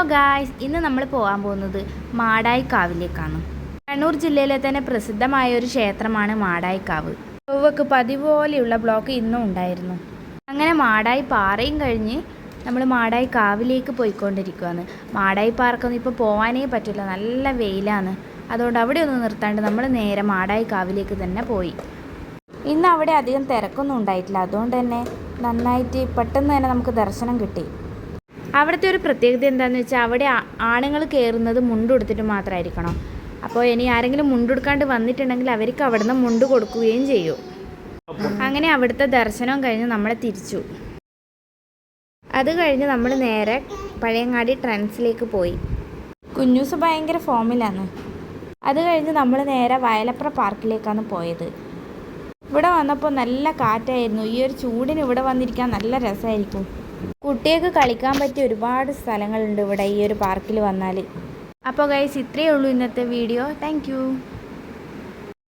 Hello guys, ഇന്ന് നമ്മൾ പോകാൻ പോകുന്നത് മാടായിക്കാവിലേക്കാണ്. കണ്ണൂർ ജില്ലയിലെ തന്നെ പ്രസിദ്ധമായ ഒരു ക്ഷേത്രമാണ് മാടായിക്കാവ്. ചൊവ്വക്ക് പതിപോലെയുള്ള ബ്ലോക്ക് ഇന്നും ഉണ്ടായിരുന്നു. അങ്ങനെ മാടായി പാറയും കഴിഞ്ഞ് നമ്മൾ മാടായിക്കാവിലേക്ക് പോയിക്കൊണ്ടിരിക്കുകയാണ്. മാടായി പാറക്കൊന്നും ഇപ്പോൾ പോകാനേ പറ്റില്ല, നല്ല വെയിലാണ്. അതുകൊണ്ട് അവിടെ ഒന്നും നിർത്താണ്ട് നമ്മൾ നേരെ മാടായിക്കാവിലേക്ക് തന്നെ പോയി. ഇന്ന് അവിടെ അധികം തിരക്കൊന്നും ഉണ്ടായിട്ടില്ല, അതുകൊണ്ട് തന്നെ നന്നായിട്ട് പെട്ടെന്ന് തന്നെ നമുക്ക് ദർശനം കിട്ടി. അവിടുത്തെ ഒരു പ്രത്യേകത എന്താണെന്ന് വെച്ചാൽ അവിടെ ആണുങ്ങൾ കയറുന്നത് മുണ്ടുടുത്തിട്ട് മാത്രമായിരിക്കണം. അപ്പോൾ ഇനി ആരെങ്കിലും മുണ്ടുടുക്കാണ്ട് വന്നിട്ടുണ്ടെങ്കിൽ അവർക്ക് അവിടെ നിന്ന് മുണ്ട് കൊടുക്കുകയും ചെയ്യും. അങ്ങനെ അവിടുത്തെ ദർശനവും കഴിഞ്ഞ് നമ്മളെ തിരിച്ചു. അത് കഴിഞ്ഞ് നമ്മൾ നേരെ പഴയങ്ങാടി ട്രെൻഡ്സിലേക്ക് പോയി. കുഞ്ഞൂസ് ഭയങ്കര ഫോമിലാണ്. അത് കഴിഞ്ഞ് നമ്മൾ നേരെ വയലപ്ര പാർക്കിലേക്കാണ് പോയത്. ഇവിടെ വന്നപ്പോൾ നല്ല കാറ്റായിരുന്നു. ഈ ഒരു ചൂടിന് ഇവിടെ വന്നിരിക്കാൻ നല്ല രസമായിരിക്കും. കുട്ടികൾക്ക് കളിക്കാൻ പറ്റിയ ഒരുപാട് സ്ഥലങ്ങളുണ്ട് ഇവിടെ ഈ ഒരു പാർക്കിൽ വന്നാൽ. അപ്പോൾ ഗൈസ്, ഇത്രയേ ഉള്ളൂ ഇന്നത്തെ വീഡിയോ. താങ്ക്